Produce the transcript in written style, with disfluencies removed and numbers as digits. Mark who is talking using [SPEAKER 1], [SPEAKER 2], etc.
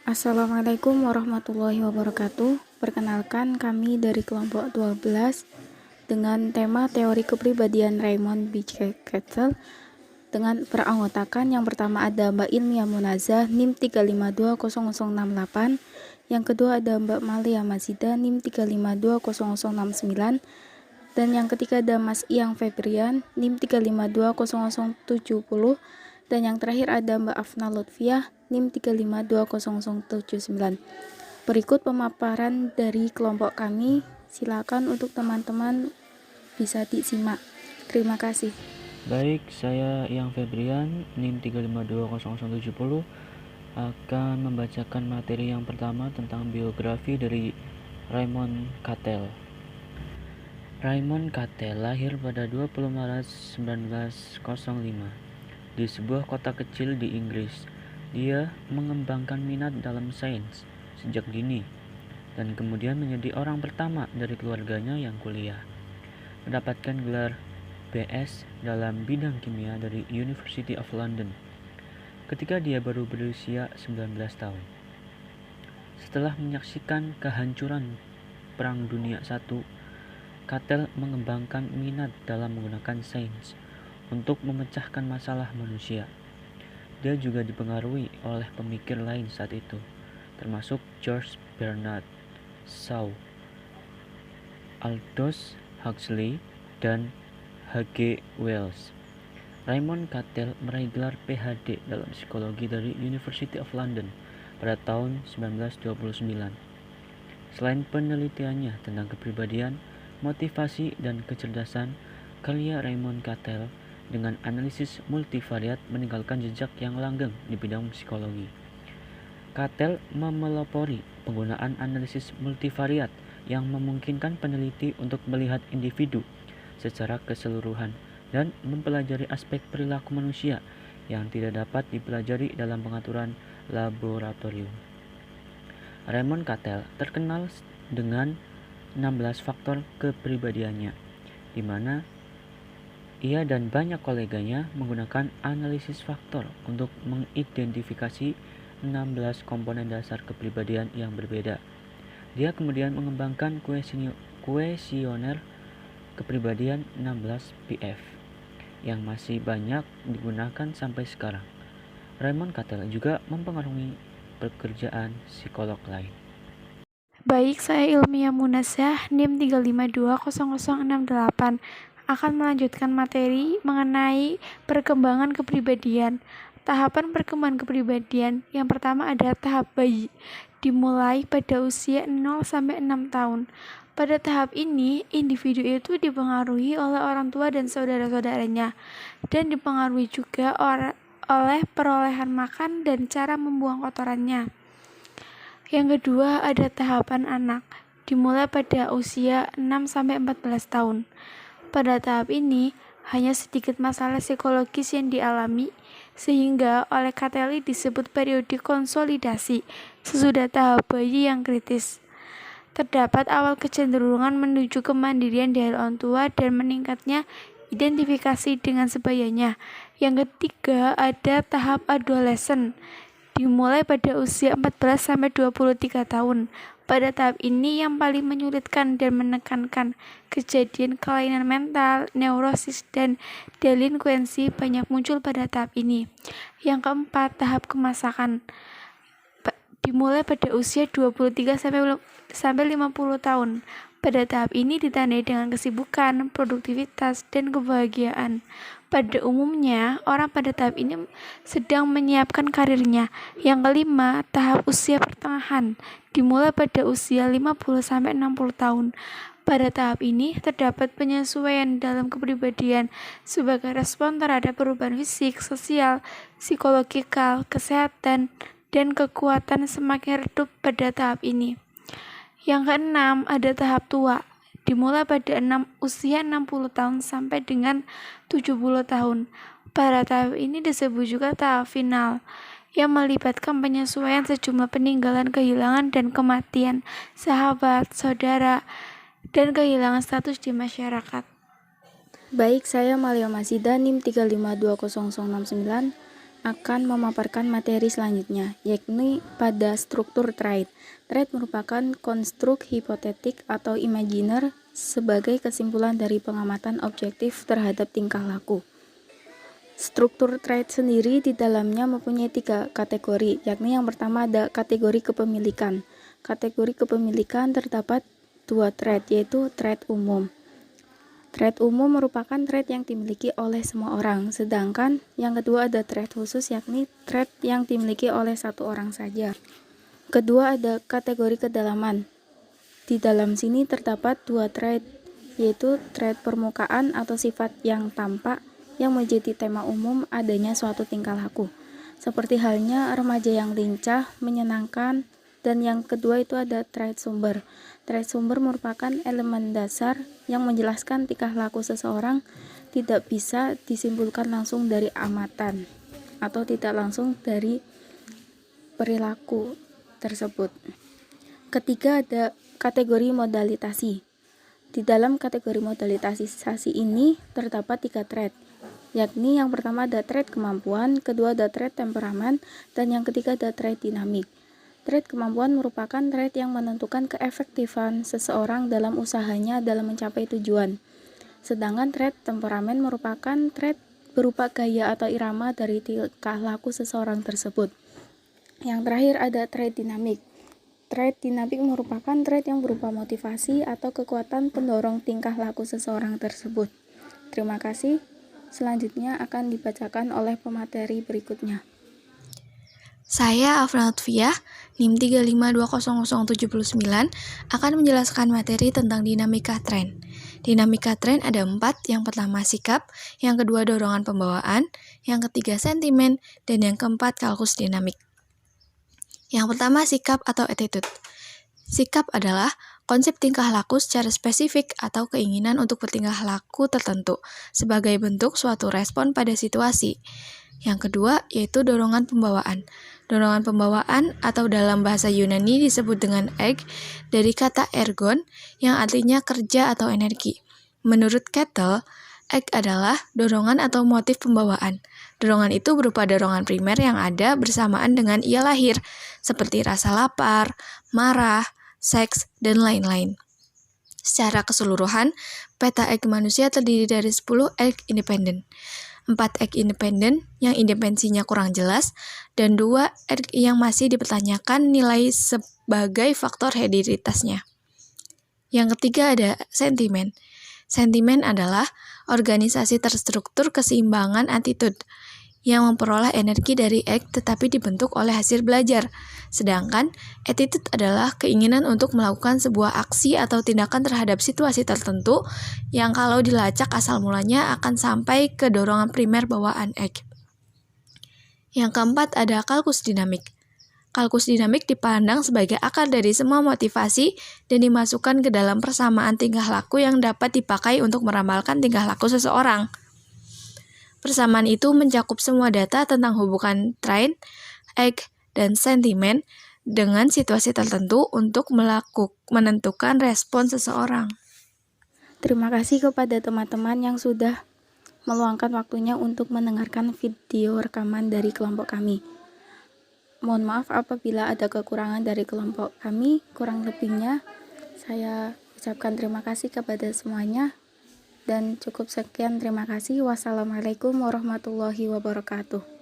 [SPEAKER 1] Assalamualaikum warahmatullahi wabarakatuh. Perkenalkan, kami dari kelompok 12 dengan tema teori kepribadian Raymond B. Cattell dengan peranggotakan. Yang pertama ada Mbak Ilmiah Munazah NIM 3520068, yang kedua ada Mbak Malia Mazida NIM 3520069, dan yang ketiga ada Mas Iyang Febrian NIM 3520070, dan yang terakhir ada Mbak Afna Lutfiah NIM 3520079. Berikut pemaparan dari kelompok kami. Silakan untuk teman-teman bisa disimak. Terima kasih.
[SPEAKER 2] Baik, saya Yang Febrian, NIM 3520070 akan membacakan materi yang pertama tentang biografi dari Raymond Cattell. Raymond Cattell lahir pada 20 Maret 1905 di sebuah kota kecil di Inggris. Dia mengembangkan minat dalam sains sejak dini dan kemudian menjadi orang pertama dari keluarganya yang kuliah, mendapatkan gelar BS dalam bidang kimia dari University of London ketika dia baru berusia 19 tahun. Setelah menyaksikan kehancuran Perang Dunia I, Cattell mengembangkan minat dalam menggunakan sains untuk memecahkan masalah manusia. Dia juga dipengaruhi oleh pemikir lain saat itu, termasuk George Bernard Shaw, Aldous Huxley, dan H.G. Wells. Raymond Cattell meraih gelar PhD dalam psikologi dari University of London pada tahun 1929. Selain penelitiannya tentang kepribadian, motivasi, dan kecerdasan, karya Raymond Cattell dengan analisis multivariat meninggalkan jejak yang langgeng di bidang psikologi. Cattell memelopori penggunaan analisis multivariat yang memungkinkan peneliti untuk melihat individu secara keseluruhan dan mempelajari aspek perilaku manusia yang tidak dapat dipelajari dalam pengaturan laboratorium. Raymond Cattell terkenal dengan 16 faktor kepribadiannya, di mana ia dan banyak koleganya menggunakan analisis faktor untuk mengidentifikasi 16 komponen dasar kepribadian yang berbeda. Dia kemudian mengembangkan kuesioner kepribadian 16 PF yang masih banyak digunakan sampai sekarang. Raymond Cattell juga mempengaruhi pekerjaan psikolog lain.
[SPEAKER 3] Baik, saya Ilmiah Munazah NIM 3520068 akan melanjutkan materi mengenai perkembangan kepribadian. Tahapan perkembangan kepribadian yang pertama ada tahap bayi, dimulai pada usia 0 sampai 6 tahun. Pada tahap ini, individu itu dipengaruhi oleh orang tua dan saudara-saudaranya, dan dipengaruhi juga oleh perolehan makan dan cara membuang kotorannya. Yang kedua ada tahapan anak, dimulai pada usia 6 sampai 14 tahun. Pada tahap ini, hanya sedikit masalah psikologis yang dialami, sehingga oleh Cattell disebut periode konsolidasi sesudah tahap bayi yang kritis. Terdapat awal kecenderungan menuju kemandirian dari orang tua dan meningkatnya identifikasi dengan sebayanya. Yang ketiga ada tahap adolesen, dimulai pada usia 14 sampai 23 tahun. Pada tahap ini yang paling menyulitkan dan menekankan kejadian kelainan mental, neurosis, dan delinkuensi banyak muncul pada tahap ini. Yang keempat, tahap kemasakan, dimulai pada usia 23 sampai 50 tahun. Pada tahap ini ditandai dengan kesibukan, produktivitas, dan kebahagiaan. Pada umumnya, orang pada tahap ini sedang menyiapkan karirnya. Yang kelima, tahap usia pertengahan, dimulai pada usia 50 sampai 60 tahun. Pada tahap ini terdapat penyesuaian dalam kepribadian sebagai respon terhadap perubahan fisik, sosial, psikologikal, kesehatan, dan kekuatan semakin redup pada tahap ini. Yang keenam ada tahap tua, dimulai pada usia 60 tahun sampai dengan 70 tahun. Pada tahap ini disebut juga tahap final, yang melibatkan penyesuaian sejumlah peninggalan, kehilangan, dan kematian sahabat, saudara, dan kehilangan status di masyarakat.
[SPEAKER 1] Baik, saya Malia Mazida NIM 3520069 akan memaparkan materi selanjutnya, yakni pada struktur trait. Trait merupakan konstruk hipotetik atau imajiner sebagai kesimpulan dari pengamatan objektif terhadap tingkah laku. Struktur trait sendiri di dalamnya mempunyai 3 kategori, yakni yang pertama ada kategori kepemilikan. Kategori kepemilikan terdapat 2 trait, yaitu trait umum. Trait umum merupakan trait yang dimiliki oleh semua orang, sedangkan yang kedua ada trait khusus, yakni trait yang dimiliki oleh satu orang saja. Kedua ada kategori kedalaman. Di dalam sini terdapat 2 trait, yaitu trait permukaan atau sifat yang tampak yang menjadi tema umum adanya suatu tingkah laku. Seperti halnya remaja yang lincah, menyenangkan, dan yang kedua itu ada trait sumber. Trait sumber merupakan elemen dasar yang menjelaskan tingkah laku seseorang, tidak bisa disimpulkan langsung dari amatan atau tidak langsung dari perilaku tersebut. Ketiga ada kategori modalitasi. Di dalam kategori modalisasi ini terdapat 3 trait, yakni yang pertama ada trait kemampuan, kedua ada trait temperamen, dan yang ketiga ada trait dinamik. Trait kemampuan merupakan trait yang menentukan keefektifan seseorang dalam usahanya dalam mencapai tujuan. Sedangkan trait temperamen merupakan trait berupa gaya atau irama dari tingkah laku seseorang tersebut. Yang terakhir ada trait dinamik. Trait dinamik merupakan trait yang berupa motivasi atau kekuatan pendorong tingkah laku seseorang tersebut. Terima kasih. Selanjutnya akan dibacakan oleh pemateri berikutnya.
[SPEAKER 3] Saya Afra Lutfiah, NIM 3520079, akan menjelaskan materi tentang dinamika tren. Dinamika tren ada 4, yang pertama sikap, yang kedua dorongan pembawaan, yang ketiga sentimen, dan yang keempat kalkus dinamik. Yang pertama sikap atau attitude. Sikap adalah konsep tingkah laku secara spesifik atau keinginan untuk bertingkah laku tertentu sebagai bentuk suatu respon pada situasi. Yang kedua yaitu dorongan pembawaan. Dorongan pembawaan atau dalam bahasa Yunani disebut dengan dari kata ergon yang artinya kerja atau energi. Menurut Kettle, adalah dorongan atau motif pembawaan. Dorongan itu berupa dorongan primer yang ada bersamaan dengan ia lahir, seperti rasa lapar, marah, seks, dan lain-lain. Secara keseluruhan, peta manusia terdiri dari 10 independen. 4 independen yang independensinya kurang jelas, dan 2 yang masih dipertanyakan nilai sebagai faktor hereditasnya. Yang ketiga ada sentimen. Sentimen adalah organisasi terstruktur keseimbangan attitude yang memperoleh energi dari tetapi dibentuk oleh hasil belajar. Sedangkan attitude adalah keinginan untuk melakukan sebuah aksi atau tindakan terhadap situasi tertentu yang kalau dilacak asal mulanya akan sampai ke dorongan primer bawaan Yang keempat ada kalkus dinamik. Kalkus dinamik dipandang sebagai akar dari semua motivasi dan dimasukkan ke dalam persamaan tingkah laku yang dapat dipakai untuk meramalkan tingkah laku seseorang. Persamaan itu mencakup semua data tentang hubungan trait, dan sentimen dengan situasi tertentu untuk menentukan respon seseorang.
[SPEAKER 1] Terima kasih kepada teman-teman yang sudah meluangkan waktunya untuk mendengarkan video rekaman dari kelompok kami. Mohon maaf apabila ada kekurangan dari kelompok kami, kurang lebihnya saya ucapkan terima kasih kepada semuanya. Dan cukup sekian, terima kasih. Wassalamualaikum warahmatullahi wabarakatuh.